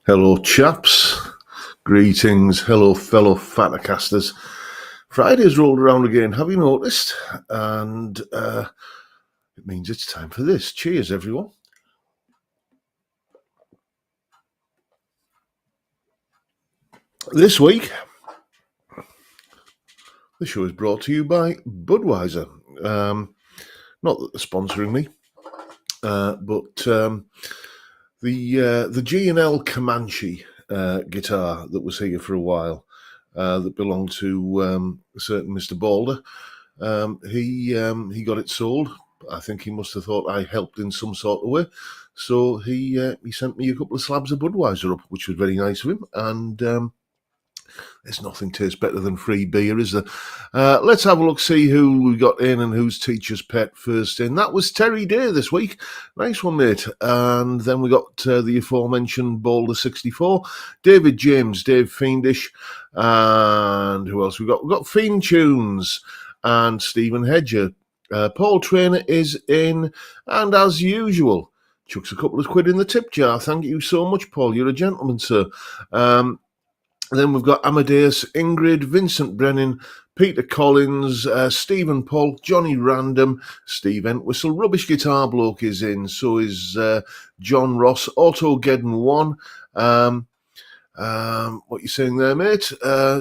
Hello, chaps. Greetings. Hello, fellow Fatacasters. Friday's rolled around again, have you noticed? And it means it's time for this. Cheers, everyone. This week, the show is brought to you by Budweiser. Not that they're sponsoring me, but the G&L Comanche guitar that was here for a while, that belonged to a certain Mr. Balder. He got it sold. I think he must have thought I helped in some sort of way. So he sent me a couple of slabs of Budweiser up, which was very nice of him. And there's nothing tastes better than free beer, is there? Let's have a look, see who we got in and who's teacher's pet first in. That was Terry Day this week. Nice one, mate. And then we got the aforementioned Boulder 64, David James, Dave Fiendish, and who else we got? We've got Fiend Tunes and Stephen Hedger. Paul Trainer is in, and as usual, chucks a couple of quid in the tip jar. Thank you so much, Paul. You're a gentleman, sir. Then we've got Amadeus, Ingrid, Vincent Brennan, Peter Collins, Stephen Polk, Johnny Random, Steve Entwistle, Rubbish Guitar Bloke is in, so is John Ross, Otto Geddon 1. What you saying there, mate?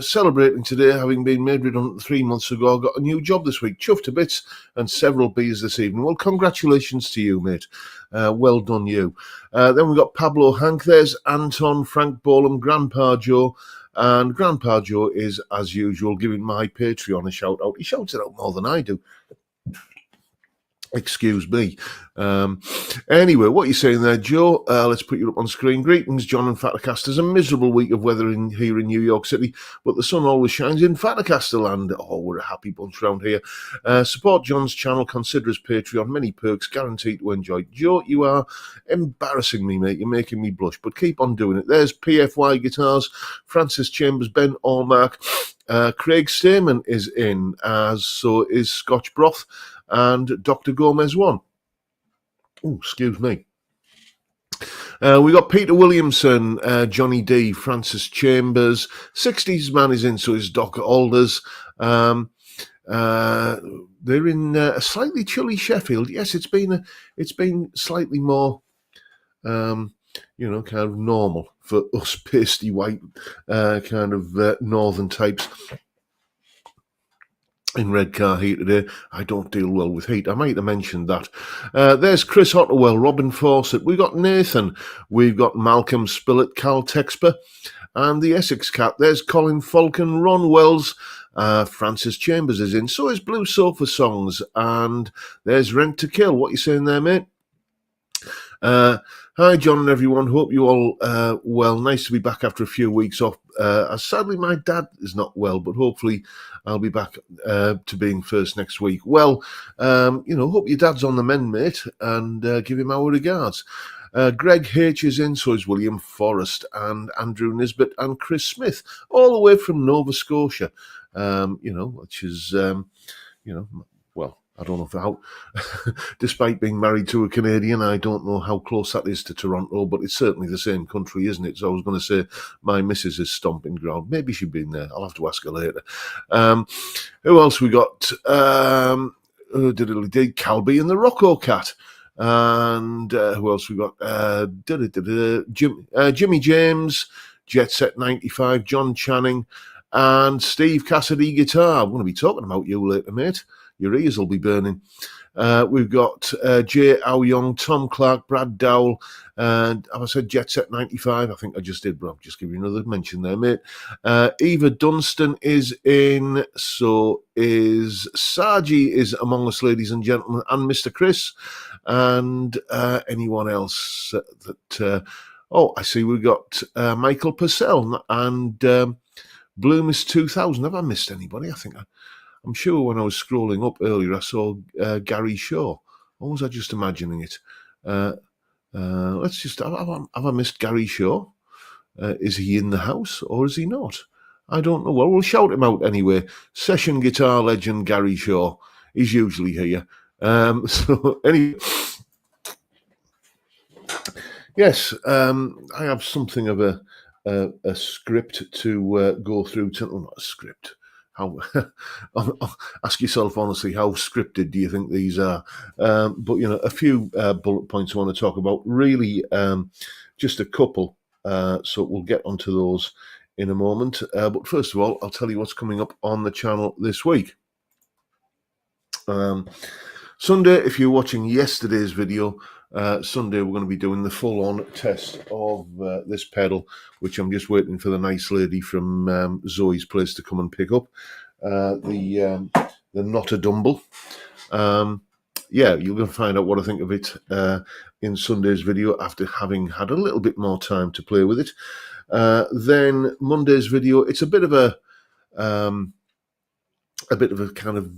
Celebrating today, having been made redundant 3 months ago. I got a new job this week, chuffed to bits, and several beers this evening. Well, congratulations to you, mate. Well done, you. Then we've got Pablo Hank. There's Anton, Frank Bolam, Grandpa Joe. And Grandpa Joe is, as usual, giving my Patreon a shout out. He shouts it out more than I do. Excuse me. Anyway, what are you saying there, Joe? Let's put you up on screen. Greetings, John and Fatacasters. A miserable week of weather here in New York City, but the sun always shines in Fatacaster land. Oh, we're a happy bunch around here. Support John's channel. Consider his Patreon. Many perks guaranteed to enjoy. Joe, you are embarrassing me, mate. You're making me blush, but keep on doing it. There's PFY Guitars, Francis Chambers, Ben Allmark. Craig Stamen is in, as so is Scotch Broth. And Dr. Gomez 1. Oh, excuse me. We got Peter Williamson, Johnny D, Francis Chambers. 60s man is in, so is Doc Alders. They're in a slightly chilly Sheffield. Yes, it's been slightly more, kind of normal for us pasty white kind of northern types. In Redcar here today. I don't deal well with heat. I might have mentioned that. There's Chris Otterwell, Robin Fawcett. We've got Nathan. We've got Malcolm Spillett, Cal Texper, and the Essex Cat. There's Colin Falcon, Ron Wells. Francis Chambers is in. So is Blue Sofa Songs. And there's Rent to Kill. What are you saying there, mate? Hi, John and everyone. Hope you all well. Nice to be back after a few weeks off. Sadly, my dad is not well, but hopefully I'll be back to being first next week. Well, hope your dad's on the mend, mate, and give him our regards. Greg H is in, so is William Forrest and Andrew Nisbet and Chris Smith, all the way from Nova Scotia, which is, well, I don't know how, despite being married to a Canadian, I don't know how close that is to Toronto, but it's certainly the same country, isn't it? So I was going to say my missus is stomping ground. Maybe she's been there. I'll have to ask her later. Who else we got? Calby and the Rocco Cat. And who else we got? Jimmy James, Jet Set 95, John Channing, and Steve Cassidy Guitar. I'm going to be talking about you later, mate. Your ears will be burning. We've got Jay Aoyong, Tom Clark, Brad Dowell, and have I said Jet Set 95? I think I just did, but I'll just give you another mention there, mate. Eva Dunstan is in, so is Saji is among us, ladies and gentlemen, and Mr. Chris, and anyone else that... I see we've got Michael Purcell and Bloomis 2000. Have I missed anybody? I'm sure when I was scrolling up earlier, I saw Gary Shaw. Or was I just imagining it? Let's just... Have I missed Gary Shaw? Is he in the house or is he not? I don't know. Well, we'll shout him out anyway. Session guitar legend Gary Shaw. He's usually here. So anyway... Yes, I have something of a script to go through. Not a script. How ask yourself honestly, how scripted do you think these are? But a few bullet points I want to talk about. Really, just a couple. So we'll get onto those in a moment. But first of all, I'll tell you what's coming up on the channel this week. Sunday, if you're watching yesterday's video, Sunday we're going to be doing the full-on test of this pedal, which I'm just waiting for the nice lady from Zoe's place to come and pick up. The Not a Dumble. Yeah, you're going to find out what I think of it in Sunday's video after having had a little bit more time to play with it. Then Monday's video, it's a bit of a kind of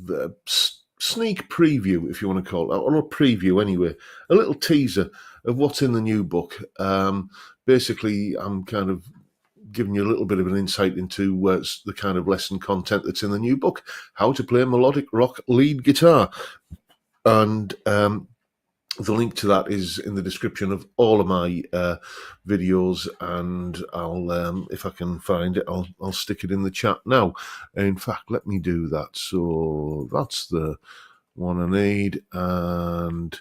sneak preview, if you want to call it, or a preview anyway, a little teaser of what's in the new book. Basically, I'm kind of giving you a little bit of an insight into the kind of lesson content that's in the new book, how to play melodic rock lead guitar. And the link to that is in the description of all of my videos, and I'll, if I can find it, I'll stick it in the chat now. In fact, let me do that. So that's the one I need, and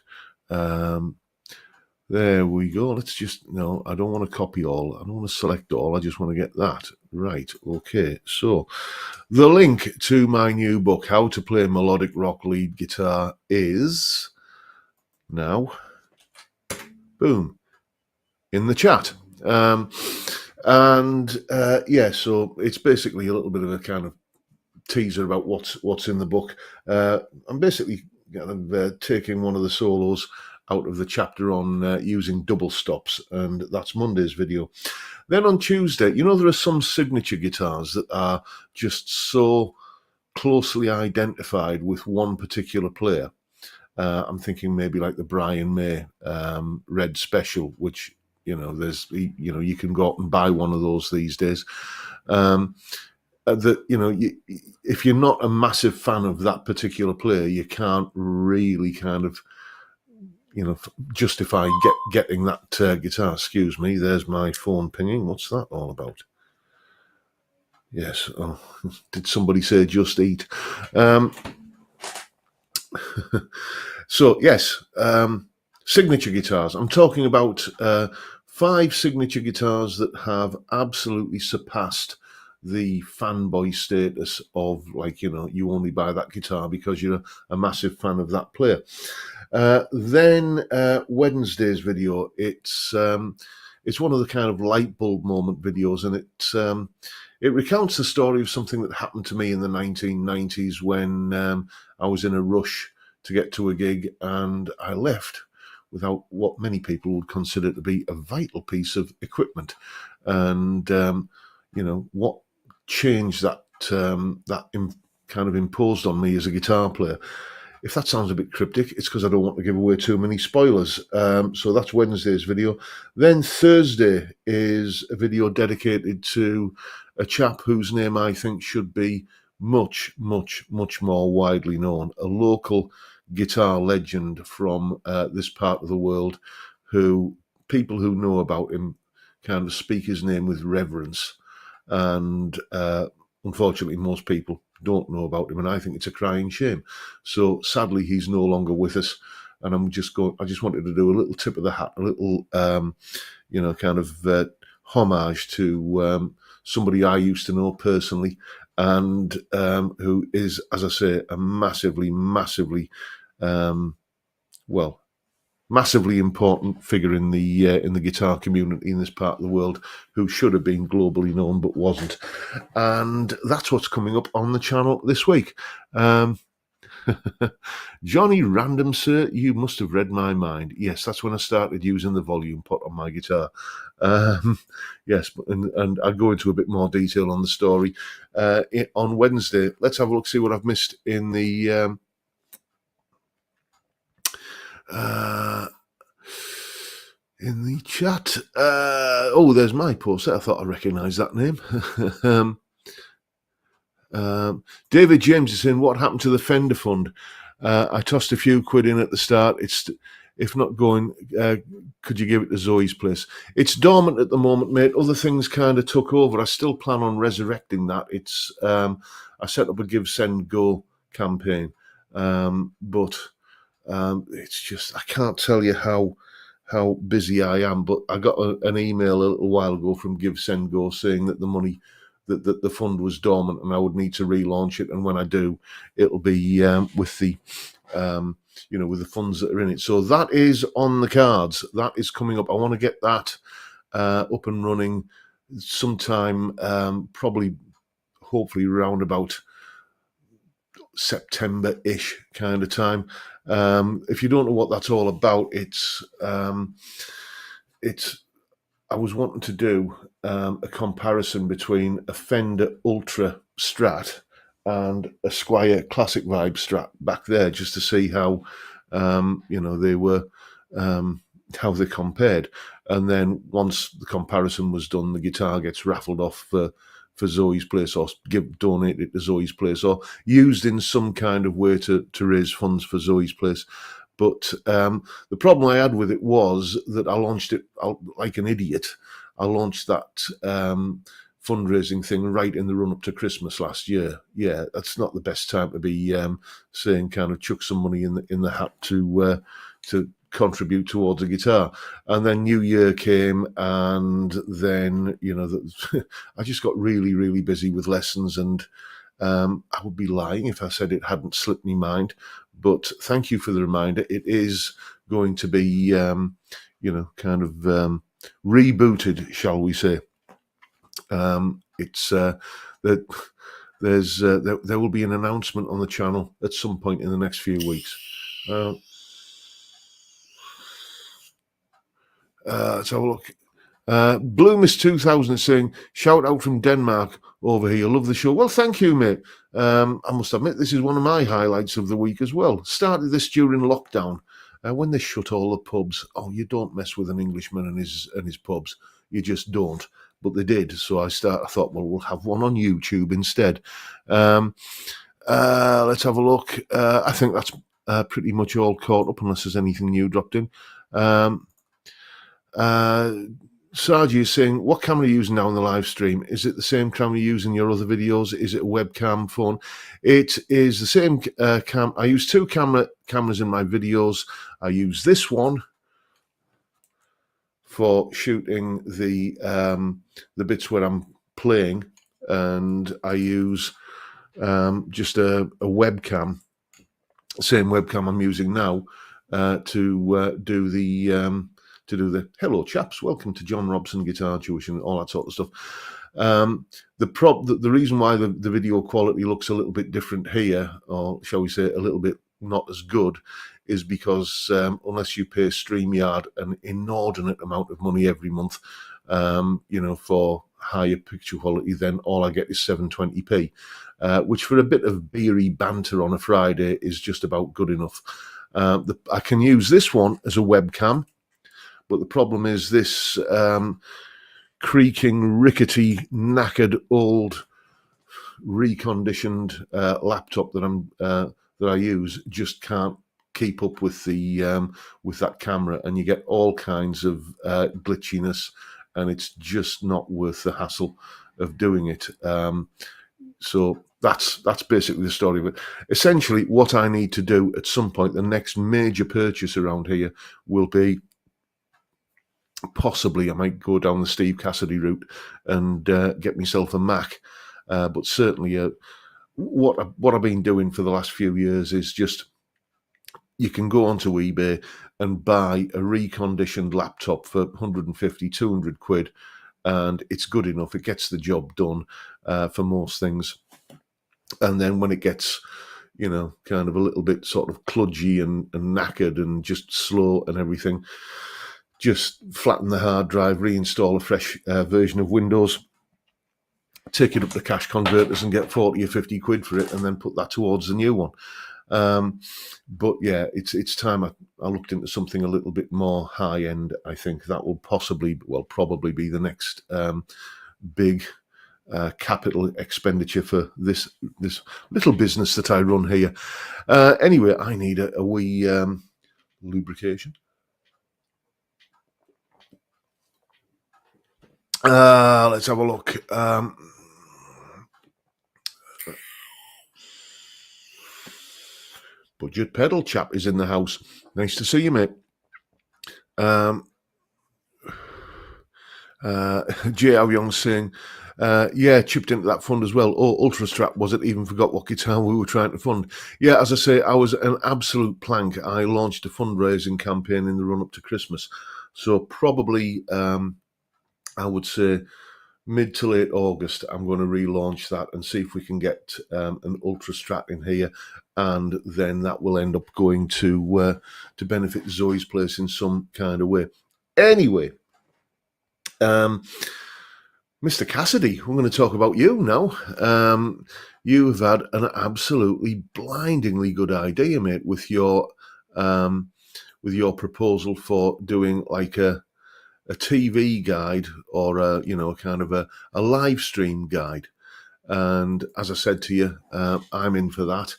there we go. Let's just, no, I don't want to copy all. I don't want to select all. I just want to get that. Right, okay. So the link to my new book, How to Play Melodic Rock Lead Guitar, is now, boom, in the chat. Yeah, so it's basically a little bit of a kind of teaser about what's in the book. I'm basically kind of taking one of the solos out of the chapter on using double stops, and that's Monday's video. Then on Tuesday, there are some signature guitars that are just so closely identified with one particular player. I'm thinking maybe like the Brian May Red Special, which there's you can go out and buy one of those these days. That if you're not a massive fan of that particular player, you can't really kind of justify getting that guitar. Excuse me, there's my phone pinging. What's that all about? Yes. Oh, did somebody say just eat? So yes, signature guitars. I'm talking about 5 signature guitars that have absolutely surpassed the fanboy status of, like, you only buy that guitar because you're a massive fan of that player. Then Wednesday's video, it's one of the kind of light bulb moment videos, and it recounts the story of something that happened to me in the 1990s when I was in a rush to get to a gig, and I left without what many people would consider to be a vital piece of equipment. And what change that kind of imposed on me as a guitar player. If that sounds a bit cryptic, it's because I don't want to give away too many spoilers. So that's Wednesday's video. Then Thursday is a video dedicated to a chap whose name I think should be much, much, much more widely known. A local guitar legend from this part of the world, who people who know about him kind of speak his name with reverence. And unfortunately, most people don't know about him, and I think it's a crying shame. So sadly, he's no longer with us, and I just wanted to do a little tip of the hat, a little kind of homage to somebody I used to know personally, and who is, as I say, a massively important figure in the guitar community in this part of the world, who should have been globally known but wasn't. And that's what's coming up on the channel this week. Johnny Random, sir, you must have read my mind. Yes, that's when I started using the volume pot on my guitar. Yes, and I'll go into a bit more detail on the story on Wednesday. Let's have a look, see what I've missed in the chat. Oh, there's my post. I thought I recognised that name. David James is saying, what happened to the Fender Fund? I tossed a few quid in at the start. if not going, could you give it to Zoe's place? It's dormant at the moment, mate. Other things kind of took over. I still plan on resurrecting that. It's I set up a Give, Send, Go campaign, but it's just I can't tell you how busy I am. But I got an email a little while ago from Give, Send, Go saying that the money that the fund was dormant and I would need to relaunch it. And when I do, it'll be with the with the funds that are in it. So that is on the cards. That is coming up. I want to get that up and running sometime, probably, hopefully, around about September-ish kind of time. If you don't know what that's all about, it's I was wanting to do a comparison between a Fender Ultra Strat and a Squier Classic Vibe Strat back there, just to see how they were, how they compared. And then once the comparison was done, the guitar gets raffled off for Zoe's place, or donated to Zoe's place, or used in some kind of way to raise funds for Zoe's place. But the problem I had with it was that I launched it like an idiot. I launched that fundraising thing right in the run up to Christmas last year. Yeah, that's not the best time to be saying kind of chuck some money in the hat to contribute towards a guitar. And then New Year came, and then I just got really, really busy with lessons, and I would be lying if I said it hadn't slipped my mind. But thank you for the reminder. It is going to be kind of rebooted, shall we say. It's that there will be an announcement on the channel at some point in the next few weeks. Let's have a look. Bloomis 2000 is saying, shout out from Denmark over here. Love the show. Well, thank you, mate. I must admit, this is one of my highlights of the week as well. Started this during lockdown, when they shut all the pubs. Oh, you don't mess with an Englishman and his pubs. You just don't. But they did. So I thought, well, we'll have one on YouTube instead. Let's have a look. I think that's pretty much all caught up, unless there's anything new dropped in. Sargi is saying, what camera are you using now in the live stream? Is it the same camera you use in your other videos? Is it a webcam phone? It is the same cam. I use two cameras in my videos. I use this one for shooting the bits where I'm playing, and I use just a webcam, same webcam I'm using now, to do the hello chaps, welcome to John Robson Guitar Tuition, all that sort of stuff. The reason why the video quality looks a little bit different here, or shall we say a little bit not as good, is because unless you pay StreamYard an inordinate amount of money every month, for higher picture quality, then all I get is 720p, which for a bit of beery banter on a Friday is just about good enough. I can use this one as a webcam, but the problem is this creaking, rickety, knackered, old, reconditioned laptop that I use just can't keep up with that camera, and you get all kinds of glitchiness, and it's just not worth the hassle of doing it. So that's basically the story of it. Essentially, what I need to do at some point, the next major purchase around here will be, possibly I might go down the Steve Cassidy route and get myself a Mac. But certainly what I've been doing for the last few years is just, you can go onto eBay and buy a reconditioned laptop for 150, 200 quid, and it's good enough. It gets the job done for most things. And then when it gets, kind of a little bit sort of kludgy and knackered and just slow and everything, just flatten the hard drive, reinstall a fresh version of Windows, take it up to cash converters and get 40 or 50 quid for it, and then put that towards the new one. But yeah, it's time I looked into something a little bit more high end. I think that will probably be the next big capital expenditure for this little business that I run here. Anyway, I need a wee lubrication. Let's have a look. Budget Pedal Chap is in the house. Nice to see you, mate. J. How Young saying, yeah, chipped into that fund as well. Oh, Ultra Strap, was it? Even forgot what guitar we were trying to fund. Yeah, as I say, I was an absolute plank. I launched a fundraising campaign in the run-up to Christmas. So probably, I would say, mid to late August, I'm going to relaunch that and see if we can get an Ultra Strat in here, and then that will end up going to benefit Zoe's place in some kind of way. Anyway, Mr. Cassidy, we're going to talk about you now. You've had an absolutely blindingly good idea, mate, with your proposal for doing like a TV guide or a kind of a live stream guide. And as I said to you, I'm in for that.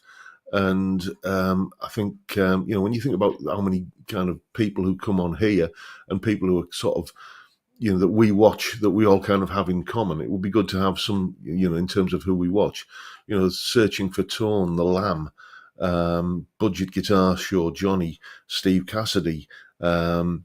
And I think when you think about how many kind of people who come on here and people who are sort of that we watch, that we all kind of have in common, it would be good to have some in terms of who we watch. Searching for Tone, The Lamb, Budget Guitar Show, Johnny, Steve Cassidy, Jim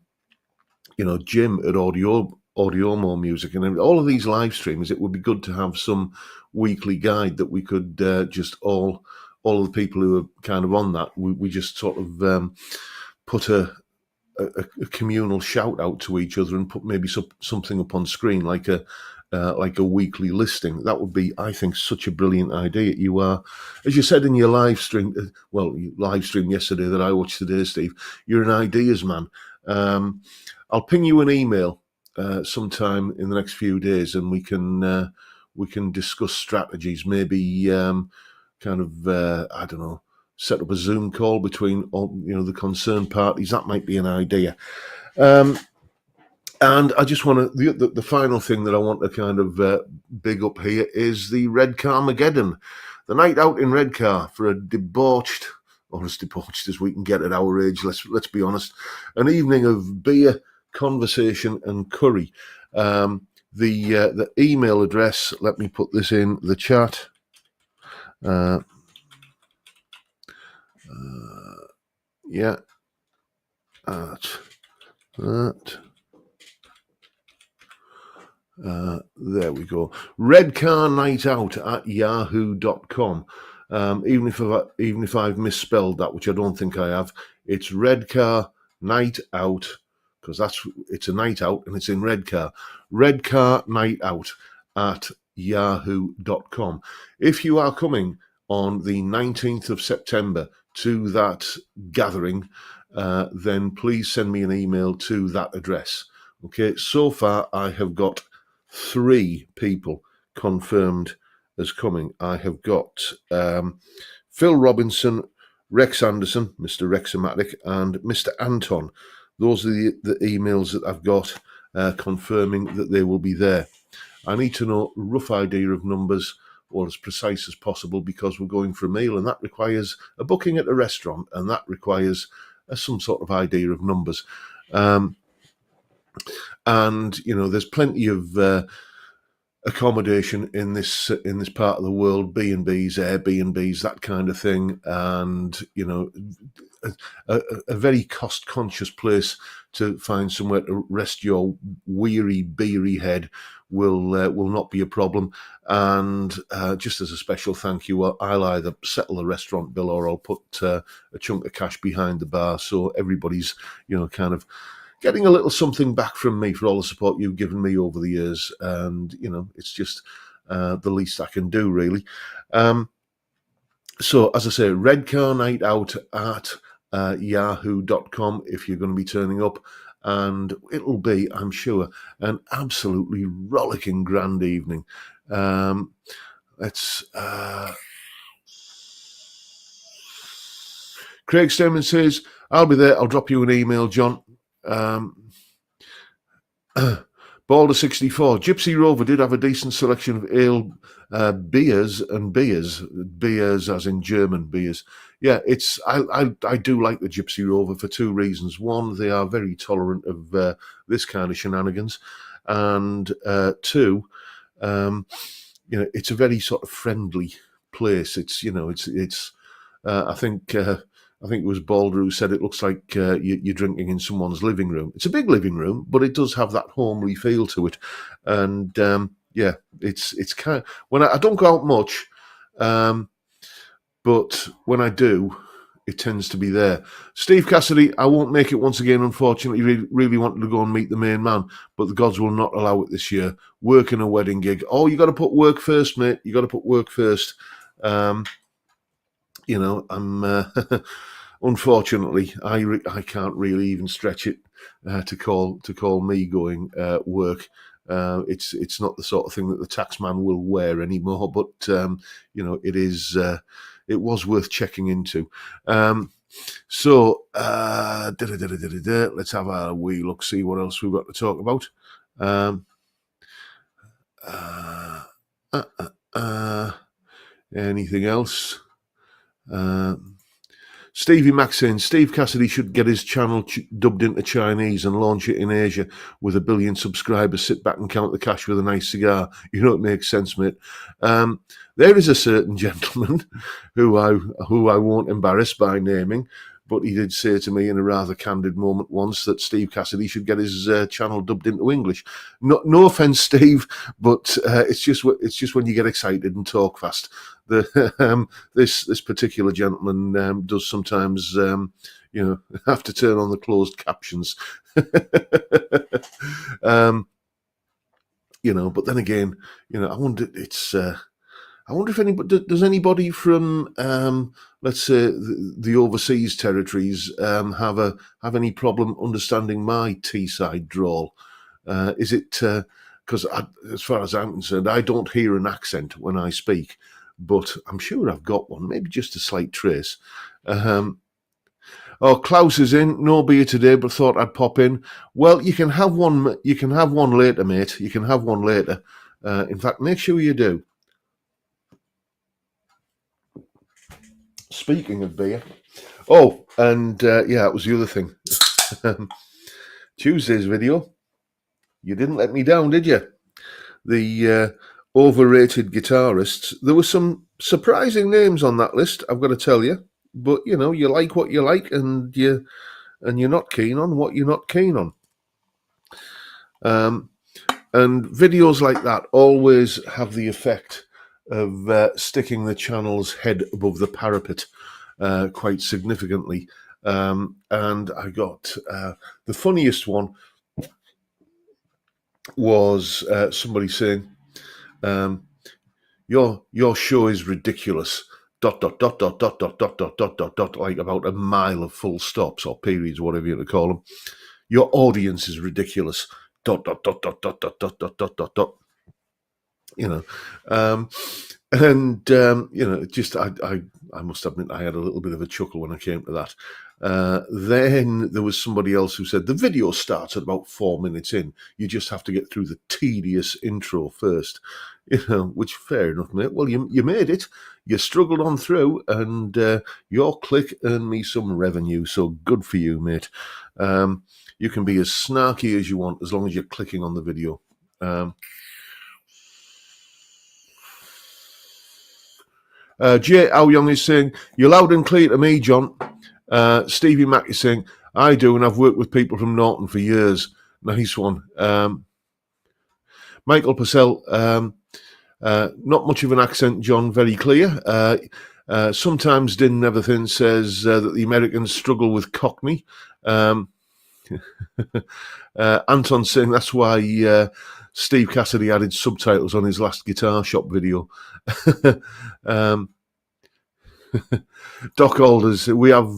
at Audiomo Music, and all of these live streams. It would be good to have some weekly guide that we could just all of the people who are kind of on that, we just sort of put a communal shout out to each other and put maybe something up on screen like a weekly listing. That would be, I think, such a brilliant idea. You are, as you said in your live stream, live stream yesterday that I watched today, Steve, you're an ideas man. I'll ping you an email sometime in the next few days, and we can discuss strategies. Maybe kind of I don't know, set up a Zoom call between all the concerned parties. That might be an idea. And I just want to, the final thing that I want to kind of big up here is the Redcar Mageddon. The night out in Redcar for a debauched, or as debauched as we can get at our age, let's be honest, an evening of beer, conversation and curry. The email address, let me put this in the chat. Yeah, at that. There we go. Redcar Night Out at yahoo.com. Even if I've misspelled that, which I don't think I have, it's Redcar Night Out, because it's a night out and it's in Redcar. Redcar Night Out at yahoo.com. If you are coming on the 19th of September to that gathering, then please send me an email to that address. Okay, so far I have got 3 people confirmed as coming. I have got Phil Robinson, Rex Anderson, Mr. Rexomatic, and Mr. Anton. Those are the emails that I've got confirming that they will be there. I need to know a rough idea of numbers, or as precise as possible, because we're going for a meal, and that requires a booking at a restaurant, and that requires some sort of idea of numbers. And there's plenty of accommodation in this part of the world, B&Bs, Airbnbs, that kind of thing, and a very cost conscious place to find somewhere to rest your weary, beery head will not be a problem. And just as a special thank you, I'll either settle a restaurant bill or I'll put a chunk of cash behind the bar, so everybody's kind of getting a little something back from me for all the support you've given me over the years. And it's just the least I can do, really. So as I say, Redcar Night Out at yahoo.com if you're going to be turning up, and it'll be, I'm sure, an absolutely rollicking grand evening. Craig Sturman says, I'll be there, I'll drop you an email, John. Balder64, Gypsy Rover did have a decent selection of ale beers as in German beers. Yeah, I do like the Gypsy Rover for 2 reasons. One, they are very tolerant of this kind of shenanigans, and two, it's a very sort of friendly place. It's I think it was Balder who said it looks like you're drinking in someone's living room. It's a big living room, but it does have that homely feel to it. And it's kind of, when I don't go out much, but when I do, it tends to be there. Steve Cassidy, I won't make it once again, unfortunately. Really wanted to go and meet the main man, but the gods will not allow it this year. Working a wedding gig. Oh, you got to put work first, mate. You got to put work first. I'm unfortunately, I can't really even stretch it to call me going work. It's not the sort of thing that the taxman will wear anymore, but it is. It was worth checking into. So let's have a wee look, see what else we've got to talk about. Anything else? Stevie Mac saying Steve Cassidy should get his channel dubbed into Chinese and launch it in Asia with 1 billion subscribers. Sit back and count the cash with a nice cigar. You know, it makes sense, mate. There is a certain gentleman who I won't embarrass by naming, but he did say to me in a rather candid moment once that Steve Cassidy should get his channel dubbed into English. No offense, Steve, but it's just when you get excited and talk fast. This particular gentleman does sometimes have to turn on the closed captions. But then again, I wonder if anybody does anybody from let's say the overseas territories have any problem understanding my Teesside drawl? Is it because as far as I'm concerned, I don't hear an accent when I speak, but I'm sure I've got one, maybe just a slight trace. Klaus is in. No beer today, but thought I'd pop in. Well, you can have one. You can have one later, mate. You can have one later. In fact, make sure you do. Speaking of beer, and it was the other thing. Tuesday's video. You didn't let me down, did you? The overrated guitarists. There were some surprising names on that list, I've got to tell you. But you like what you like, and you're not keen on what you're not keen on. And videos like that always have the effect of sticking the channel's head above the parapet quite significantly. And I got the funniest one was somebody saying, your show is ridiculous. ... like about a mile of full stops or periods, whatever you want to call them. Your audience is ridiculous. ... just I must admit I had a little bit of a chuckle when I came to that. Then there was somebody else who said the video starts at about 4 minutes in. You just have to get through the tedious intro first. Which fair enough, mate. Well, you made it. You struggled on through, and your click earned me some revenue. So good for you, mate. You can be as snarky as you want as long as you're clicking on the video. Jay How Young is saying, you're loud and clear to me, John. Stevie Mack is saying, I do, and I've worked with people from Norton for years. Nice one. Michael Purcell, not much of an accent, John, very clear. Sometimes Din Neverthin says that the Americans struggle with Cockney. Anton saying that's why Steve Cassidy added subtitles on his last Guitar Shop video. Doc Alders, we have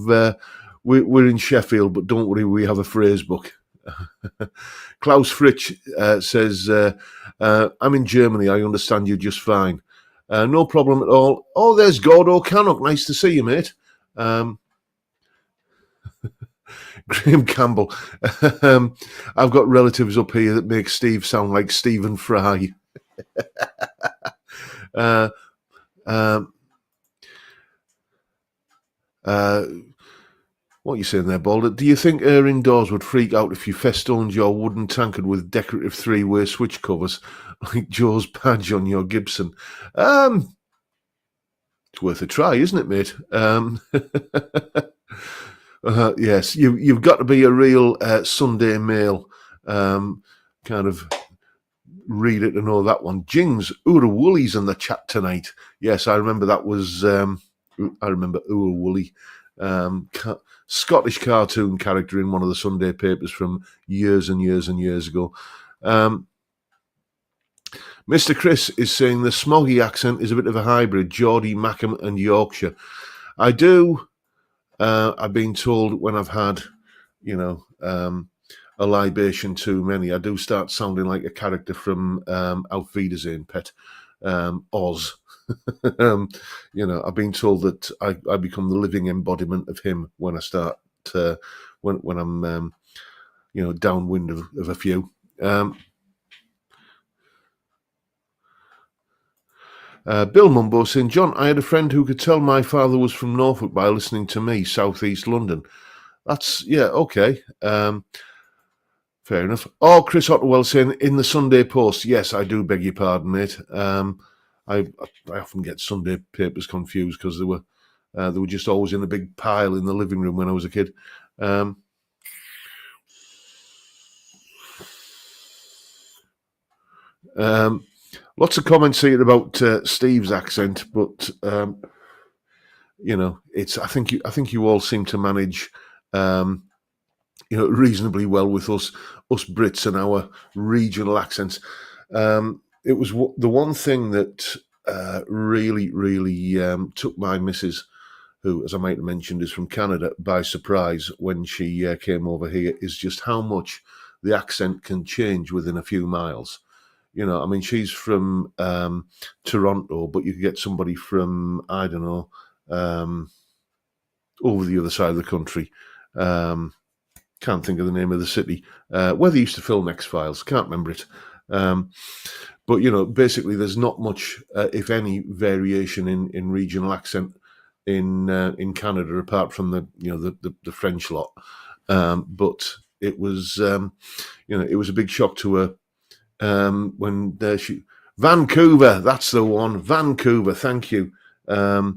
we're in Sheffield, but don't worry, we have a phrase book. Klaus Fritsch says, I'm in Germany, I understand you just fine. No problem at all. Oh, there's Gordo Cannock, nice to see you, mate. Graham Campbell, I've got relatives up here that make Steve sound like Stephen Fry. What are you saying there, Balder? Do you think her indoors would freak out if you festoned your wooden tankard with decorative three-way switch covers like Joe's badge on your Gibson? It's worth a try, isn't it, mate? Yes, you've got to be a real Sunday Mail kind of read it to know that one. Jings, Ura Woolly's in the chat tonight. Yes, I remember that was. I remember Ura Woolly. Scottish cartoon character in one of the Sunday papers from years and years and years ago. Mr. Chris is saying the smoggy accent is a bit of a hybrid, Geordie, Mackem and Yorkshire. I do, I've been told when I've had, a libation too many, I do start sounding like a character from Auf Wiedersehen, Pet, Oz. I've been told that I become the living embodiment of him when I start when I'm downwind of a few. Bill Mumbo saying, John, I had a friend who could tell my father was from Norfolk by listening to me, southeast London. That's okay. Fair enough. Oh, Chris Otterwell saying in the Sunday Post. Yes, I do beg your pardon, mate. I often get Sunday papers confused because they were just always in a big pile in the living room when I was a kid. Lots of comments here about Steve's accent, but it's. I think you all seem to manage, reasonably well with us Brits and our regional accents. It was the one thing that really took my missus, who, as I might have mentioned, is from Canada, by surprise when she came over here, is just how much the accent can change within a few miles. She's from Toronto, but you could get somebody from, I don't know, over the other side of the country. Can't think of the name of the city. Where they used to film X-Files. Can't remember it. But, basically there's not much, if any, variation in regional accent in Canada, apart from the French lot. But it was, it was a big shock to her. When she Vancouver, that's the one. Vancouver, thank you. I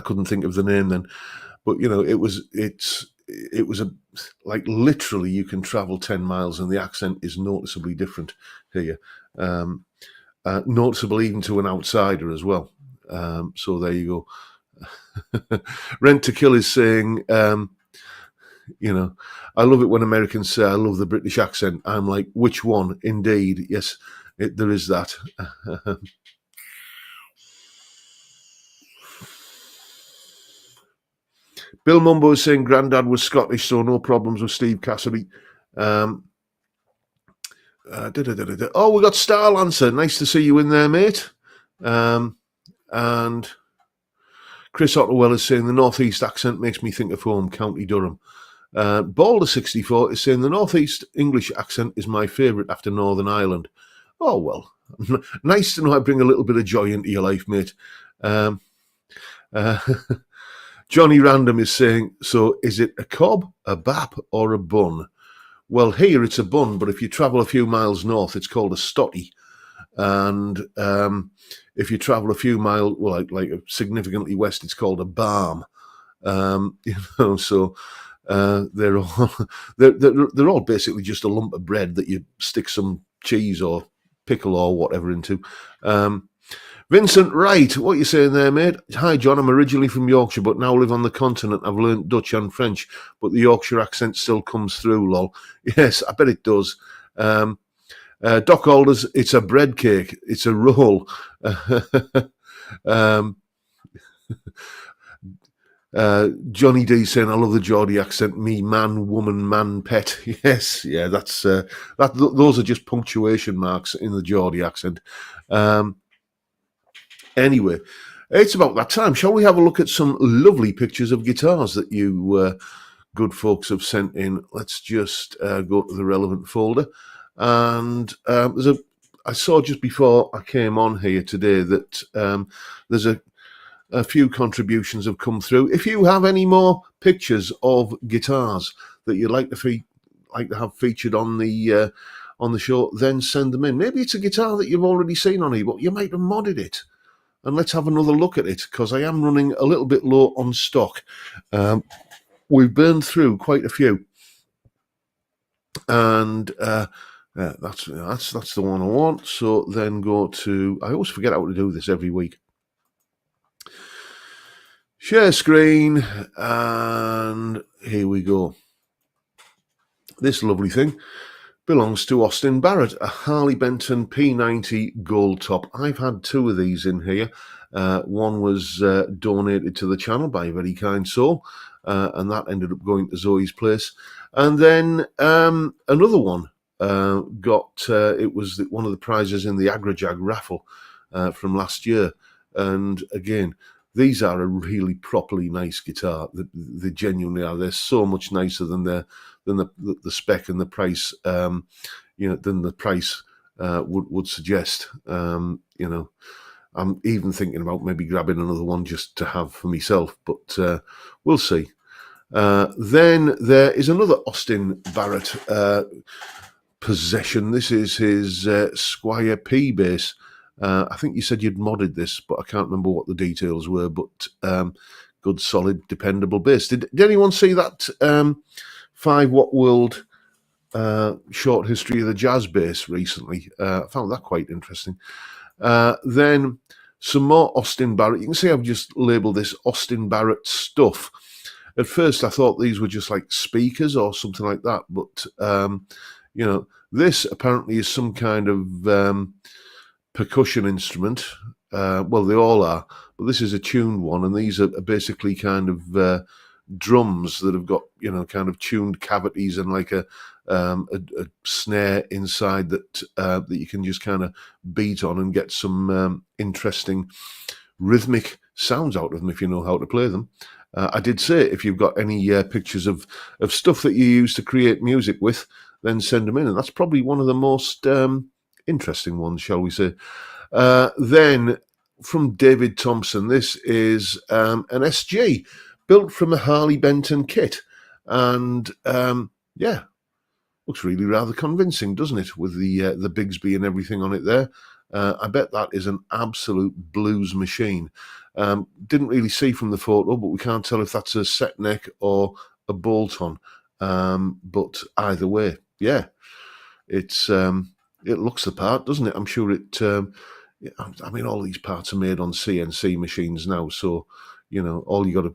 couldn't think of the name then, but it was like literally you can travel 10 miles and the accent is noticeably different here. Noticeable even to an outsider as well. So there you go. Rent to Kill is saying, I love it when Americans say, I love the British accent. I'm like, which one? Indeed. Yes, there is that. Bill Mumbo is saying Grandad was Scottish, so no problems with Steve Cassidy. Oh, we got Starlancer. Nice to see you in there, mate. And Chris Otterwell is saying the Northeast accent makes me think of home, County Durham. Balder64 is saying the Northeast English accent is my favourite after Northern Ireland. Oh, well, nice to know I bring a little bit of joy into your life, mate. Johnny Random is saying, so is it a cob, a bap, or a bun? Well, here it's a bun, but if you travel a few miles north, it's called a stotty. And if you travel a few miles, well, like significantly west, it's called a barm. So they're all basically just a lump of bread that you stick some cheese or pickle or whatever into. Vincent Wright, what are you saying there, mate? Hi, John. I'm originally from Yorkshire, but now live on the continent. I've learnt Dutch and French, but the Yorkshire accent still comes through, lol. Yes, I bet it does. Doc Alders, it's a bread cake. It's a roll. Johnny D saying, I love the Geordie accent. Me, man, woman, man, pet. Yes, yeah, that's those are just punctuation marks in the Geordie accent. Anyway, it's about that time. Shall we have a look at some lovely pictures of guitars that you good folks have sent in? Let's just go to the relevant folder. And I saw just before I came on here today that there's a few contributions have come through. If you have any more, pictures of guitars that you'd like to have featured on the show, then send them in. Maybe it's a guitar that you've already seen on here, but you might have modded it. And let's have another look at it, because I am running a little bit low on stock. We've burned through quite a few, and that's the one I want. So then go to, I always forget how to do this every week. Share screen, and here we go. This lovely thing belongs to Austin Barrett, a Harley Benton P90 Gold Top. I've had two of these in here. One was donated to the channel by a very kind soul, and that ended up going to Zoe's place. And then another one it was one of the prizes in the AgriJag raffle from last year. And again, these are a really properly nice guitar. They genuinely are. They're so much nicer than the spec and the price, than the price would suggest. I'm even thinking about maybe grabbing another one just to have for myself, but we'll see. Then there is another Austin Barrett possession. This is his Squire P bass. I think you said you'd modded this, but I can't remember what the details were. But good, solid, dependable bass. Did anyone see that 5 Watt World short history of the jazz bass recently? I found that quite interesting. Then some more Austin Barrett. You can see I've just labelled this Austin Barrett stuff. At first I thought these were just like speakers or something like that, but this apparently is some kind of percussion instrument. Well, they all are, but this is a tuned one, and these are basically kind of drums that have got kind of tuned cavities and like a snare inside that you can just kind of beat on and get some interesting rhythmic sounds out of them if you know how to play them. I did say if you've got any pictures of stuff that you use to create music with, then send them in, and that's probably one of the most interesting ones, shall we say. Then from David Thompson, this is an SG built from a Harley Benton kit, and looks really rather convincing, doesn't it, with the Bigsby and everything on it there. I bet that is an absolute blues machine. Didn't really see from the photo, but we can't tell if that's a set neck or a bolt-on. But either way, yeah, it looks the part, doesn't it? I'm sure it. I mean, all these parts are made on CNC machines now, so all you got to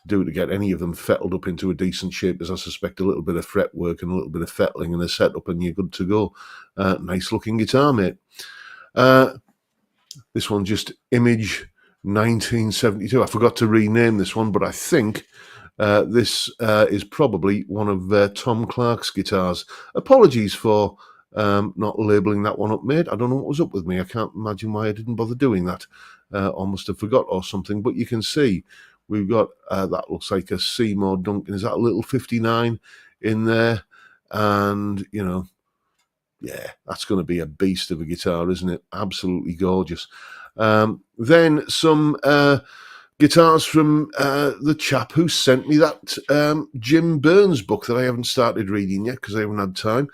do to get any of them fettled up into a decent shape is, I suspect, a little bit of fretwork and a little bit of fettling and a setup, and you're good to go. Nice looking guitar, mate. This one just Image 1972. I forgot to rename this one, but I think this is probably one of Tom Clark's guitars. Apologies for not labelling that one up, mate. I don't know what was up with me. I can't imagine why I didn't bother doing that. Or must have forgot or something. But you can see we've got, that looks like a Seymour Duncan. Is that a little 59 in there? And, yeah, that's going to be a beast of a guitar, isn't it? Absolutely gorgeous. Then some guitars from the chap who sent me that Jim Burns book that I haven't started reading yet because I haven't had time.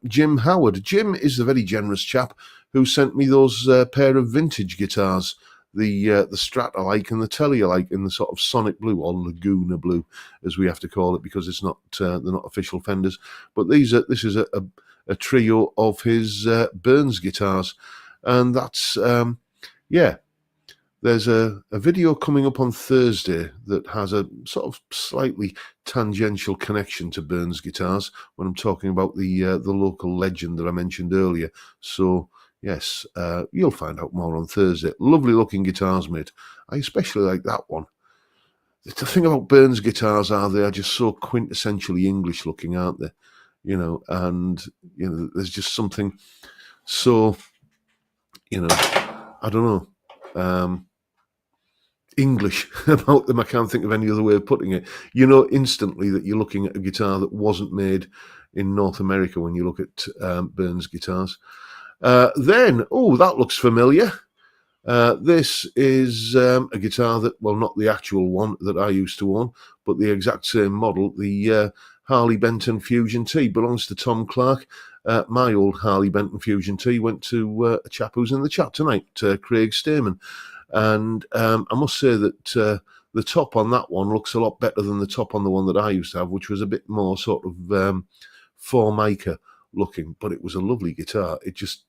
Jim Howard. Jim is the very generous chap who sent me those pair of vintage guitars, the Strat I like and the Telly I like, in the sort of Sonic Blue or Laguna Blue, as we have to call it, because it's not they're not official Fenders. But this is a trio of his Burns guitars, and that's There's a video coming up on Thursday that has a sort of slightly tangential connection to Burns guitars when I'm talking about the local legend that I mentioned earlier. So yes, you'll find out more on Thursday. Lovely looking guitars, mate. I especially like that one. The thing about Burns guitars they are just so quintessentially English looking, aren't they? There's just something so, I don't know, English about them. I can't think of any other way of putting it. You know instantly that you're looking at a guitar that wasn't made in North America when you look at Burns guitars. Then, that looks familiar. This is a guitar that, well, not the actual one that I used to own, but the exact same model, the Harley Benton Fusion T, belongs to Tom Clark. My old Harley Benton Fusion T went to a chap who's in the chat tonight, Craig Stamen. And I must say that the top on that one looks a lot better than the top on the one that I used to have, which was a bit more sort of Formica looking, but it was a lovely guitar. It just,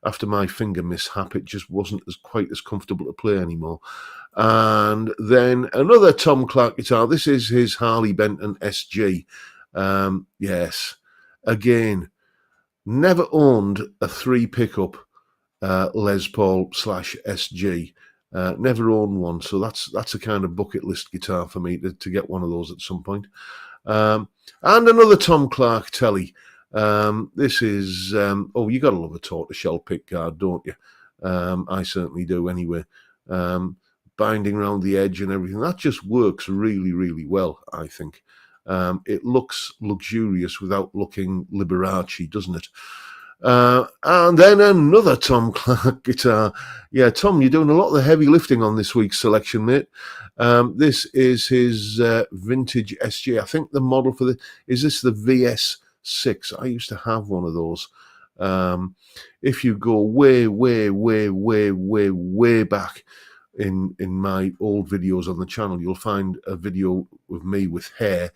after my finger mishap, it just wasn't quite as comfortable to play anymore. And then another Tom Clark guitar. This is his Harley Benton SG. Yes, again, never owned a 3-pickup Les Paul / SG. Never owned one, so that's a kind of bucket list guitar for me to get one of those at some point. And another Tom Clark Telly. This is, oh, you got to love a tortoiseshell pick guard, don't you? I certainly do anyway. Binding around the edge and everything. That just works really, really well, I think. It looks luxurious without looking Liberace, doesn't it? And then another Tom Clark guitar. Yeah, Tom, you're doing a lot of the heavy lifting on this week's selection, mate. This is his vintage SG. I think the model for is this the VS6? I used to have one of those. If you go way, way, way, way, way, way back in my old videos on the channel, you'll find a video of me with hair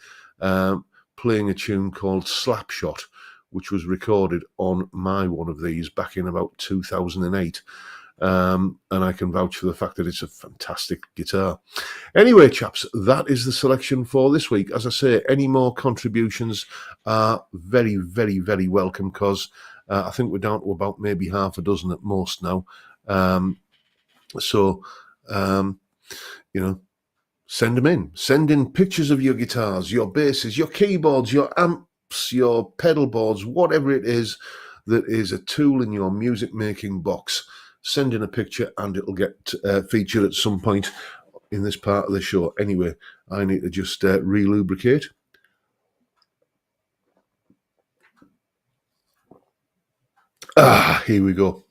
playing a tune called Slapshot, which was recorded on my one of these back in about 2008. And I can vouch for the fact that it's a fantastic guitar. Anyway, chaps, that is the selection for this week. As I say, any more contributions are very, very, very welcome, because I think we're down to about maybe half a dozen at most now. You know, send them in. Send in pictures of your guitars, your basses, your keyboards, your amps, your pedal boards, whatever it is that is a tool in your music making box. Send in a picture and it'll get featured at some point in this part of the show. Anyway, I need to just relubricate. Here we go.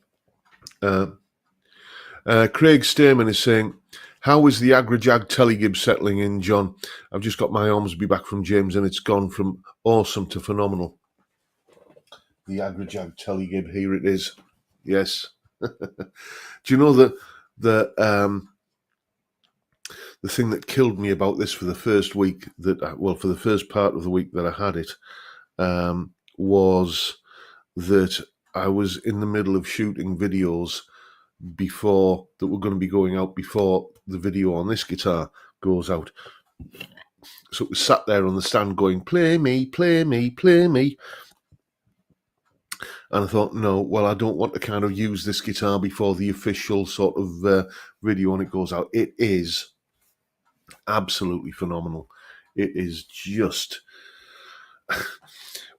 Craig Stamen is saying, how is the Agrajag Telegib settling in, John? I've just got my Ormsby back from James and it's gone from awesome to phenomenal. The Agrajag Telegib, here it is. Yes. Do you know that the thing that killed me about this for the first week for the first part of the week that I had it, was that I was in the middle of shooting videos before that were going to be going out before the video on this guitar goes out. So it was sat there on the stand going, play me, play me, play me. And I thought, no, well, I don't want to kind of use this guitar before the official sort of video on it goes out. It is absolutely phenomenal. It is just...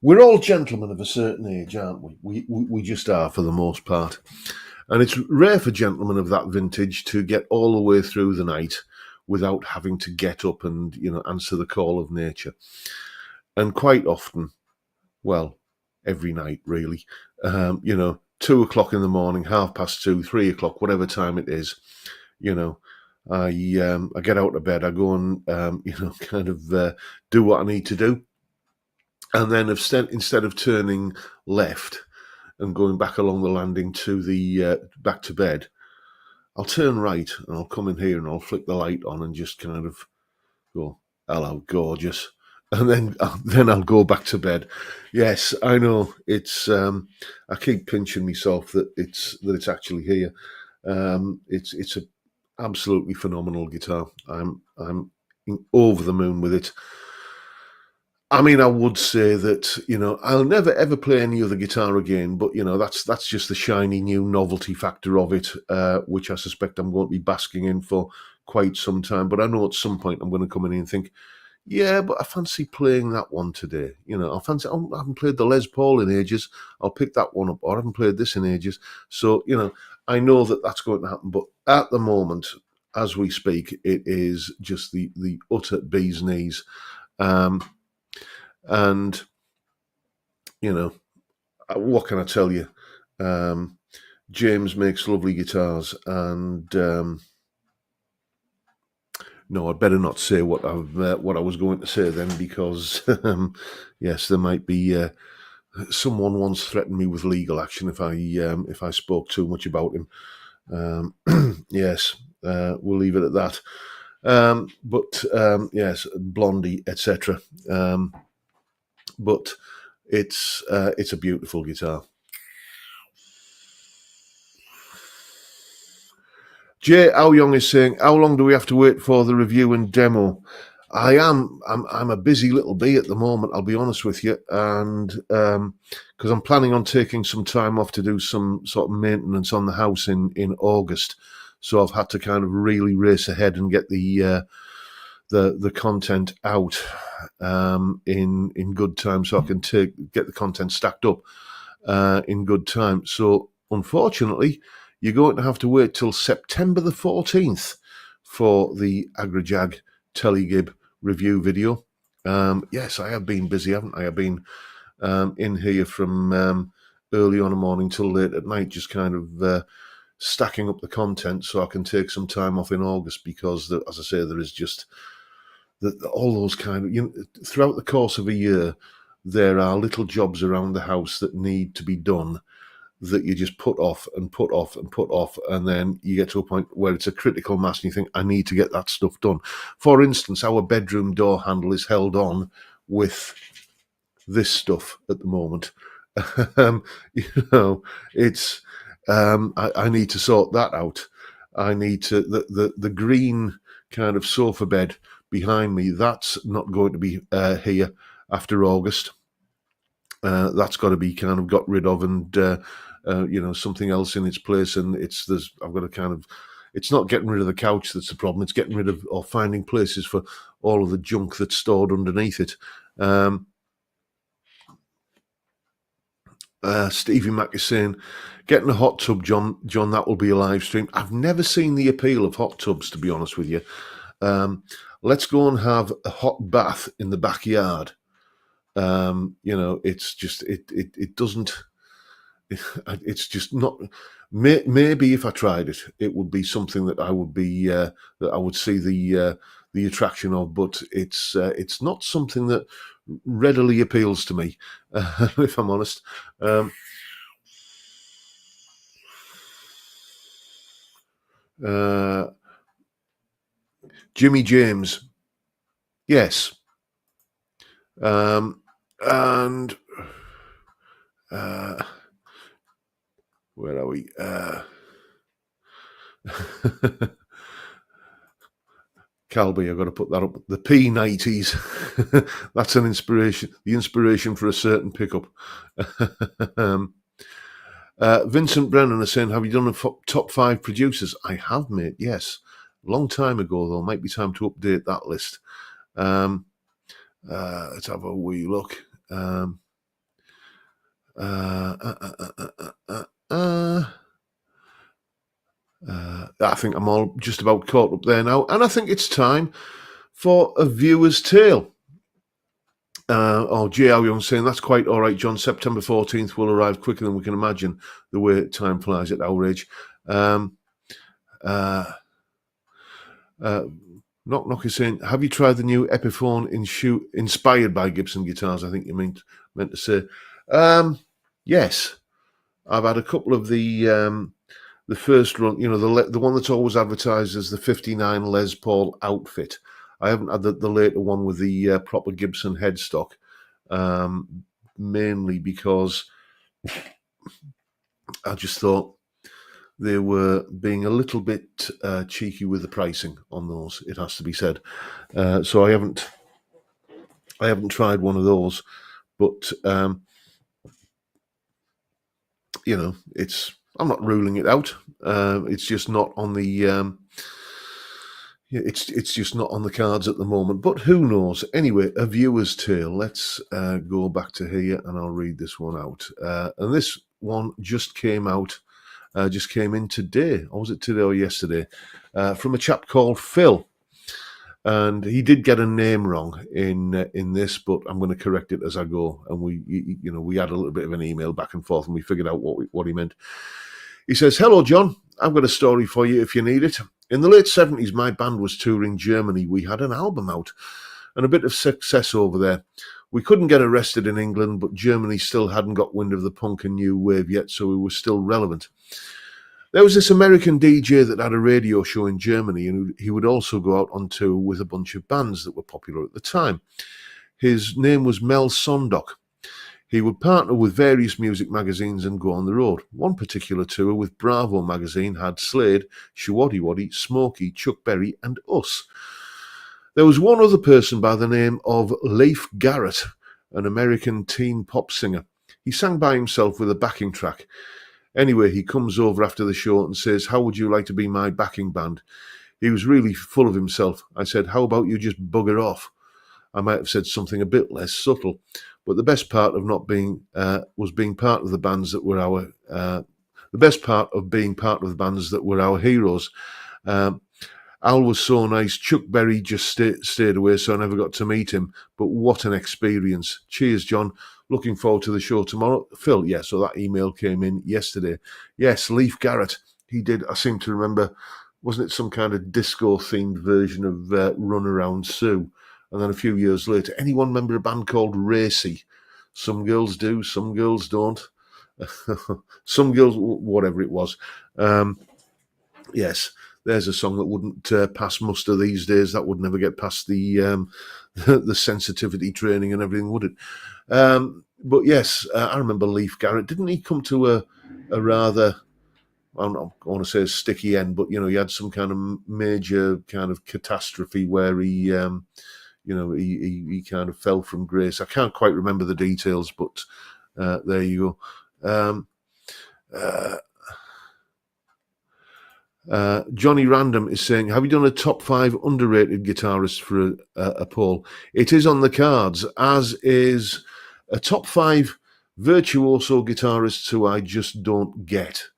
We're all gentlemen of a certain age, aren't we? We just are, for the most part. And it's rare for gentlemen of that vintage to get all the way through the night without having to get up and, answer the call of nature. And quite often, well, every night, really, 2 o'clock in the morning, 2:30, 3 o'clock, whatever time it is, I get out of bed, I go and, do what I need to do. And then instead of turning left and going back along the landing to the back to bed, I'll turn right and I'll come in here and I'll flick the light on and just kind of go, hello, gorgeous. And then I'll go back to bed. Yes, I know. It's I keep pinching myself that it's actually here. It's a absolutely phenomenal guitar. I'm over the moon with it. I mean, I would say that, I'll never ever play any other guitar again, but that's just the shiny new novelty factor of it, which I suspect I'm going to be basking in for quite some time. But I know at some point I'm going to come in and think, yeah, but I fancy playing that one today. I haven't played the Les Paul in ages. I'll pick that one up. Or I haven't played this in ages. So, I know that that's going to happen. But at the moment, as we speak, it is just the utter bee's knees. And, what can I tell you? James makes lovely guitars, and no, I'd better not say what I was going to say then, because yes, there might be someone once threatened me with legal action if I spoke too much about him. Yes, we'll leave it at that. But yes, Blondie, etc. But it's a beautiful guitar. Jay Aoyong is saying, how long do we have to wait for the review and demo? I'm a busy little bee at the moment, I'll be honest with you, and because I'm planning on taking some time off to do some sort of maintenance on the house in August, so I've had to kind of really race ahead and get the content out in good time, so I can get the content stacked up in good time. So unfortunately, you're going to have to wait till September the 14th for the Agrajag Telegib review video. Yes, I have been busy, haven't I? I've been in here from early on in the morning till late at night, just kind of stacking up the content so I can take some time off in August, because, as I say, there is just all those kind of, throughout the course of a year, there are little jobs around the house that need to be done that you just put off and put off and put off, and then you get to a point where it's a critical mass and you think, I need to get that stuff done. For instance, our bedroom door handle is held on with this stuff at the moment. It's I need to sort that out. I need to the green kind of sofa bed behind me, that's not going to be here after August. That's got to be kind of got rid of, and something else in its place. And I've got to kind of, it's not getting rid of the couch that's the problem. It's getting rid of or finding places for all of the junk that's stored underneath it. Stevie Mack is saying, getting a hot tub, John, that will be a live stream. I've never seen the appeal of hot tubs, to be honest with you. Let's go and have a hot bath in the backyard. It's just, it doesn't, it's just not, maybe if I tried it, it would be something that I would be, that I would see the attraction of, but it's not something that readily appeals to me, if I'm honest. Jimmy James, yes. And where are we? Calby, I've got to put that up. The P90s. That's an inspiration. The inspiration for a certain pickup. Vincent Brennan is saying, have you done a top 5 producers? I have, mate, yes. Long time ago, though. Might be time to update that list. Let's have a wee look. I think I'm all just about caught up there now, and I think it's time for a viewer's tale. J.R. Young saying, that's quite all right, John. September 14th will arrive quicker than we can imagine, the way time flies at our age. Knock is saying, have you tried the new Epohone inspired by Gibson guitars? I think you meant to say. Yes, I've had a couple of the first run, the one that's always advertised as the 59 Les Paul outfit. I haven't had the later one with the proper Gibson headstock, mainly because I just thought they were being a little bit cheeky with the pricing on those, it has to be said. So I haven't tried one of those, but I'm not ruling it out. It's just not on the it's just not on the cards at the moment. But who knows? Anyway, a viewer's tale. Let's go back to here, and I'll read this one out. And this one just came out. Just came in today, or was it today or yesterday, from a chap called Phil, and he did get a name wrong in this, but I'm going to correct it as I go. And we had a little bit of an email back and forth, and we figured out what he meant. He says, "Hello, John. I've got a story for you if you need it. In the late 70s, my band was touring Germany. We had an album out and a bit of success over there. We couldn't get arrested in England, but Germany still hadn't got wind of the punk and new wave yet, so we were still relevant. There was this American DJ that had a radio show in Germany, and he would also go out on tour with a bunch of bands that were popular at the time. His name was Mel Sondok. He would partner with various music magazines and go on the road. One particular tour with Bravo magazine had Slade, Shawaddy Waddy, Smokey, Chuck Berry, and us. There was one other person by the name of Leif Garrett, an American teen pop singer. He sang by himself with a backing track. Anyway, he comes over after the show and says, 'How would you like to be my backing band?' He was really full of himself. I said, 'How about you just bugger off?' I might have said something a bit less subtle, but the best part of not being was being part of the bands that were our the best part of being part of the bands that were our heroes. Al was so nice. Chuck Berry just stayed away, so I never got to meet him. But what an experience. Cheers, John. Looking forward to the show tomorrow." Phil, yeah, so that email came in yesterday. Yes, Leif Garrett. He did, I seem to remember, wasn't it some kind of disco-themed version of Run Around Sue? And then a few years later, anyone remember a band called Racy? Some girls do, some girls don't. Some girls, whatever it was. Yes, there's a song that wouldn't pass muster these days. That would never get past the the sensitivity training and everything, would it? But yes, I remember Leif Garrett. Didn't he come to a rather, I don't want to say a sticky end, but, he had some kind of major kind of catastrophe where he kind of fell from grace. I can't quite remember the details, but there you go. Johnny Random is saying, "Have you done a top 5 underrated guitarists for a poll?" It is on the cards, as is a top 5 virtuoso guitarists who I just don't get.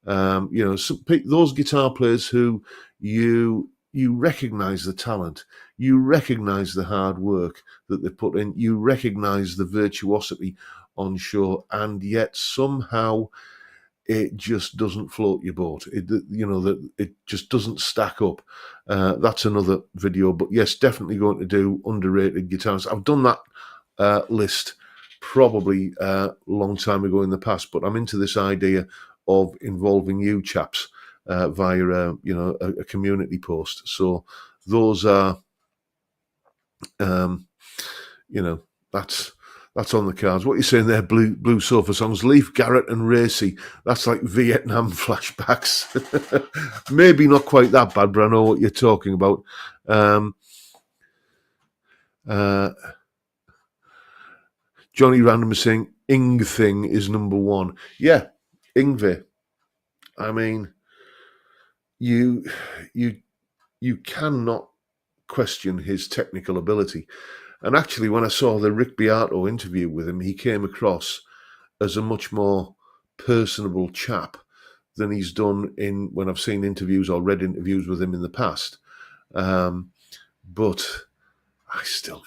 Those guitar players who you recognize the talent, you recognize the hard work that they put in, you recognize the virtuosity on show, and yet somehow it just doesn't float your boat. It just doesn't stack up. That's another video, but yes, definitely going to do underrated guitars. I've done that list probably a long time ago in the past, but I'm into this idea of involving you chaps via a community post. So those are that's on the cards. What you're saying there, blue sofa songs, Leif Garrett and Racy. That's like Vietnam flashbacks. Maybe not quite that bad, but I know what you're talking about. Johnny Random is saying Ing Thing is number 1. Yeah, Ingve. I mean, you cannot question his technical ability. And actually, when I saw the Rick Beato interview with him, he came across as a much more personable chap than he's done when I've seen interviews or read interviews with him in the past. But I still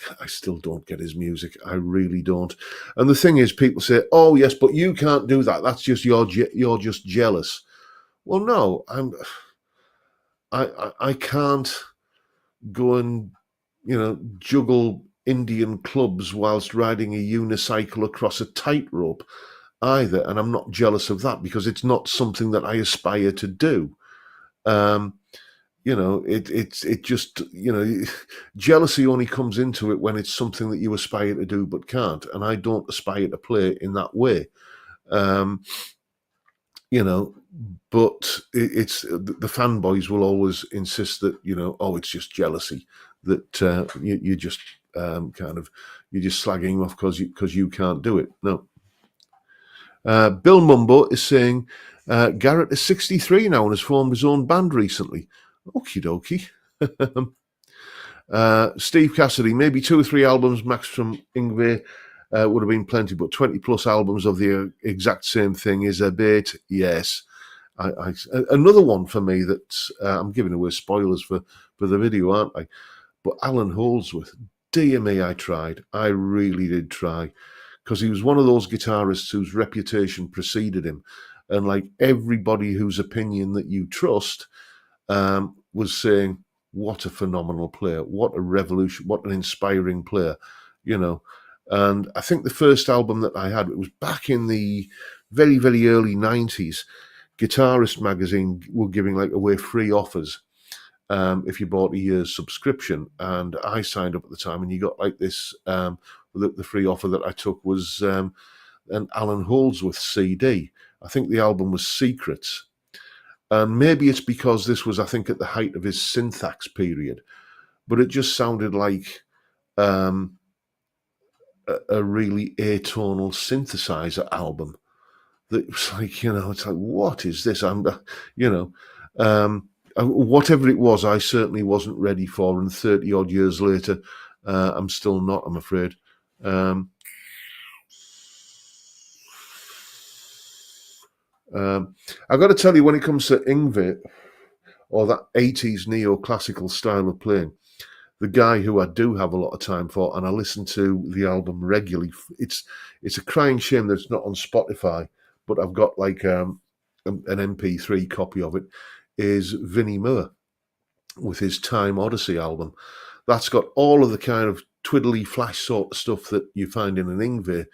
don't get his music. I really don't. And the thing is, people say, "Oh yes, but you can't do that. That's just you're just jealous." Well, no, I can't go and juggle Indian clubs whilst riding a unicycle across a tightrope either, and I'm not jealous of that because it's not something that I aspire to do. It just jealousy only comes into it when it's something that you aspire to do but can't, and I don't aspire to play in that way. But it's the fanboys will always insist that it's just jealousy, that you just you're just slagging him off because you can't do it. No. Bill Mumbo is saying Garrett is 63 now and has formed his own band recently. Okie dokie. Steve Cassidy, maybe 2 or 3 albums max from Yngwie would have been plenty, but 20 plus albums of the exact same thing is a bit. Yes. Another one for me that I'm giving away spoilers for the video, aren't I? But Alan Holdsworth, dear me, I tried. I really did try, because he was one of those guitarists whose reputation preceded him. and like everybody whose opinion that you trust was saying, what a phenomenal player, what a revolution, what an inspiring player, you know. And I think the first album that I had, it was back in the very, very early 90s. Guitarist magazine were giving like away free offers if you bought a year's subscription. And I signed up at the time, and you got like this, the free offer that I took was an Alan Holdsworth CD. I think the album was Secrets. And maybe it's because this was, I think, at the height of his Syntax period, but it just sounded like a really atonal synthesizer album. That was like, it's like, what is this? Whatever it was, I certainly wasn't ready for. And 30 odd years later, I'm still not, I'm afraid. I've got to tell you, when it comes to Yngwie, or that 80s neoclassical style of playing, the guy who I do have a lot of time for, and I listen to the album regularly, it's a crying shame that it's not on Spotify, but I've got like an MP3 copy of it, is Vinnie Moore with his Time Odyssey album. That's got all of the kind of twiddly flash sort of stuff that you find in an Yngwie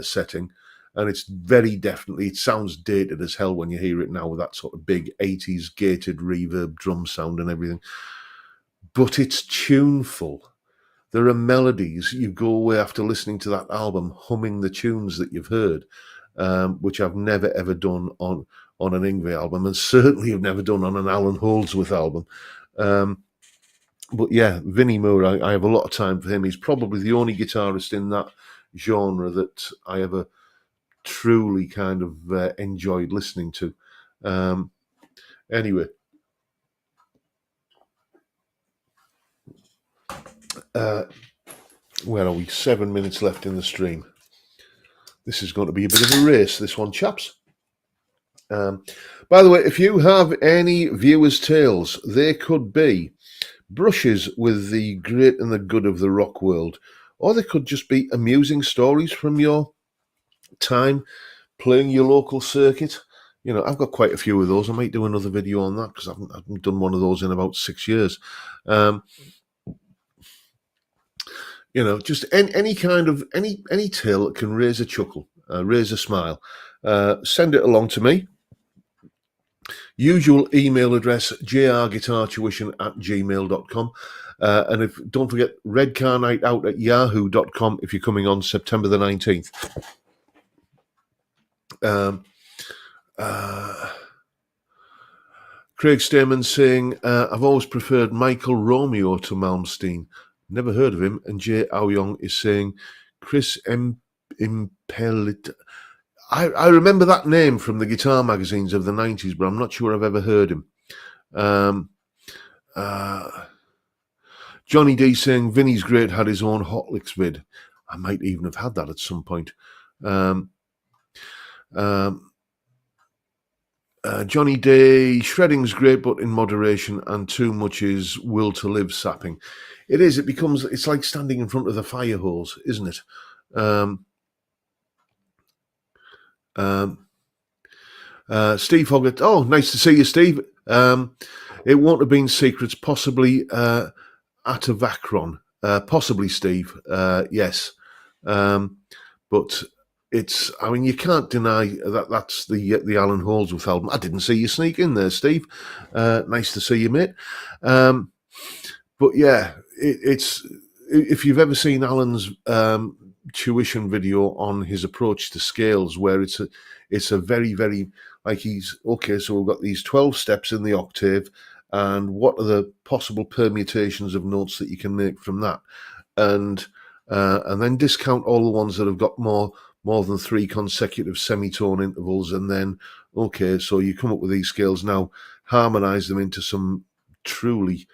setting. And it's very definitely, it sounds dated as hell when you hear it now with that sort of big 80s gated reverb drum sound and everything. But it's tuneful. There are melodies. You go away after listening to that album humming the tunes that you've heard, which I've never, ever done on an Yngwie album, and certainly have never done on an Alan Holdsworth album. But yeah, Vinnie Moore, I have a lot of time for him. He's probably the only guitarist in that genre that I ever truly kind of enjoyed listening to. Anyway, where are we? 7 minutes left in the stream. This is going to be a bit of a race, this one, chaps. By the way, if you have any viewers' tales, they could be brushes with the great and the good of the rock world, or they could just be amusing stories from your time playing your local circuit. I've got quite a few of those. I might do another video on that because I haven't done one of those in about 6 years. Just any kind of any tale that can raise a chuckle, raise a smile. Send it along to me. Usual email address, jrguitartuition@gmail.com. And don't forget, Redcar Night Out at yahoo.com if you're coming on September the 19th. Craig Stamen saying, I've always preferred Michael Romeo to Malmsteen. Never heard of him. And Jay Aoyong is saying, Chris Impellit. I remember that name from the guitar magazines of the 90s, but I'm not sure I've ever heard him. Johnny D saying, Vinny's great, had his own Hot Licks vid. I might even have had that at some point. Johnny D, shredding's great, but in moderation, and too much is will to live sapping. It is. It's like standing in front of the fire hose, isn't it? Steve Hoget. Oh, nice to see you, Steve. It won't have been Secrets, possibly Atavacron. Possibly, Steve. Yes. But it's, you can't deny that's the Alan Holdsworth album. I didn't see you sneak in there, Steve. Nice to see you, mate. But yeah, it's, if you've ever seen Alan's tuition video on his approach to scales, where it's a very, very, like he's, okay, so we've got these 12 steps in the octave, and what are the possible permutations of notes that you can make from that? And then discount all the ones that have got more than 3 consecutive semitone intervals, and then, okay, so you come up with these scales, now harmonize them into some truly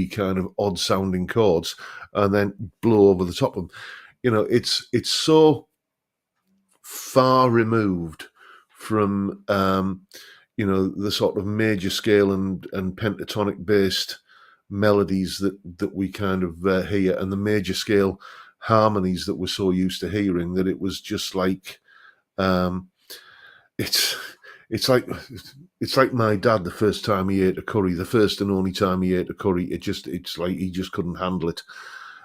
kind of odd sounding chords, and then blow over the top of them. It's so far removed from the sort of major scale and pentatonic based melodies that we kind of hear, and the major scale harmonies that we're so used to hearing, that it was just like it's it's like my dad the first time he ate a curry, the first and only time he ate a curry. It's like he just couldn't handle it.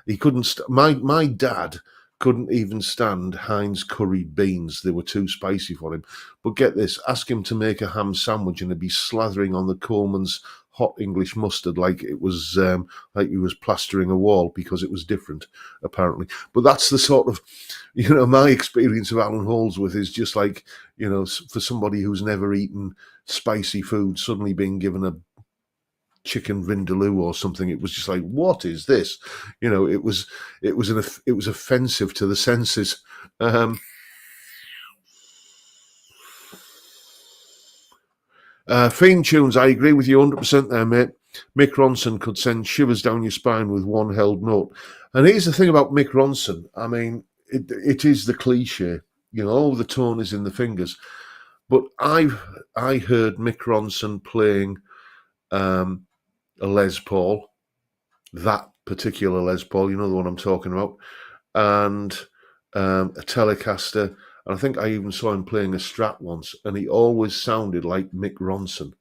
He couldn't. My dad couldn't even stand Heinz curried beans. They were too spicy for him. But get this: ask him to make a ham sandwich, and he'd be slathering on the Coleman's hot English mustard like it was like he was plastering a wall because it was different, apparently. But that's the sort of, my experience of Alan Holdsworth is just like, for somebody who's never eaten spicy food, suddenly being given a chicken vindaloo or something. It was just like, what is this? It was offensive to the senses. Fiend Tunes, I agree with you 100% there, mate. Mick Ronson could send shivers down your spine with one held note. And here's the thing about Mick Ronson. I mean, it is the cliche, the tone is in the fingers. But I heard Mick Ronson playing a Les Paul, that particular Les Paul, the one I'm talking about, and a Telecaster. And I think I even saw him playing a Strat once, and he always sounded like Mick Ronson.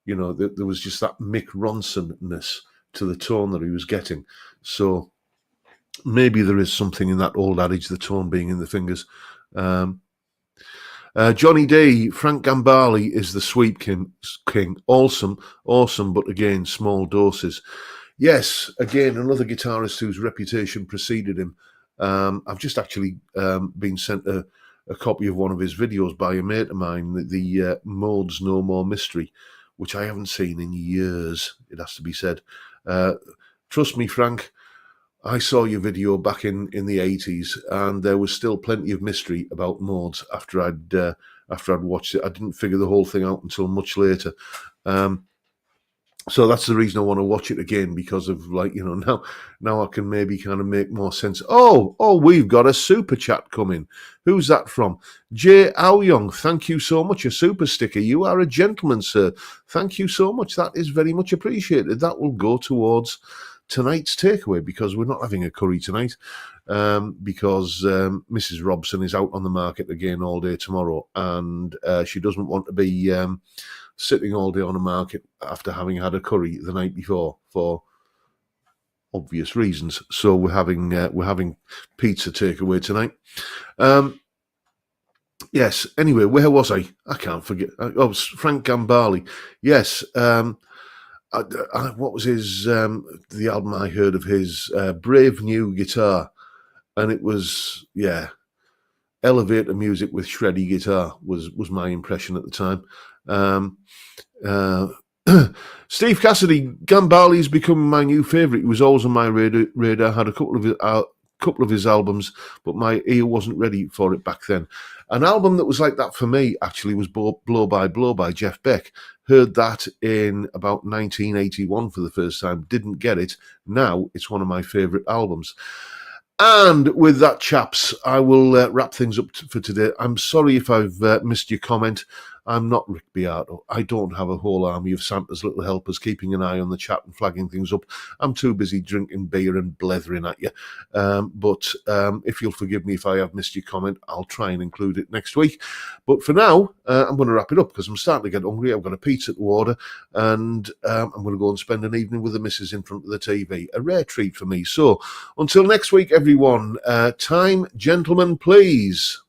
There was just that Mick Ronson-ness to the tone that he was getting. So maybe there is something in that old adage, the tone being in the fingers. Johnny D, Frank Gambale is the sweep king. Awesome, but again, small doses. Yes, again, another guitarist whose reputation preceded him. I've just actually been sent a copy of one of his videos by a mate of mine, the Modes No More Mystery, which I haven't seen in years, it has to be said. Trust me, Frank, I saw your video back in the 80s, and there was still plenty of mystery about Modes after I'd watched it. I didn't figure the whole thing out until much later. So that's the reason I want to watch it again, because of now I can maybe kind of make more sense. Oh, we've got a super chat coming. Who's that from? Jay Aoyong, thank you so much. A super sticker. You are a gentleman, sir. Thank you so much. That is very much appreciated. That will go towards tonight's takeaway, because we're not having a curry tonight, because Mrs. Robson is out on the market again all day tomorrow, and she doesn't want to be sitting all day on a market after having had a curry the night before, for obvious reasons. So we're having pizza takeaway tonight. Yes. Anyway, where was I? I can't forget. Oh, Frank Gambale. Yes. What was his the album I heard of his? Brave New Guitar, and it was elevator music with shreddy guitar was my impression at the time. Steve Cassidy, Gambale's becoming my new favourite. He was always on my radar. Had a couple of his albums, but my ear wasn't ready for it back then. An album that was like that for me actually was Blow by Blow by Jeff Beck. Heard that in about 1981 for the first time. Didn't get it. Now it's one of my favourite albums. And with that, chaps, I will wrap things up for today. I'm sorry if I've missed your comment. I'm not Rick Beato. I don't have a whole army of Santa's little helpers keeping an eye on the chat and flagging things up. I'm too busy drinking beer and blethering at you. But if you'll forgive me if I have missed your comment, I'll try and include it next week. But for now, I'm going to wrap it up because I'm starting to get hungry. I've got a pizza to order, and I'm going to go and spend an evening with the missus in front of the TV. A rare treat for me. So until next week, everyone, time, gentlemen, please.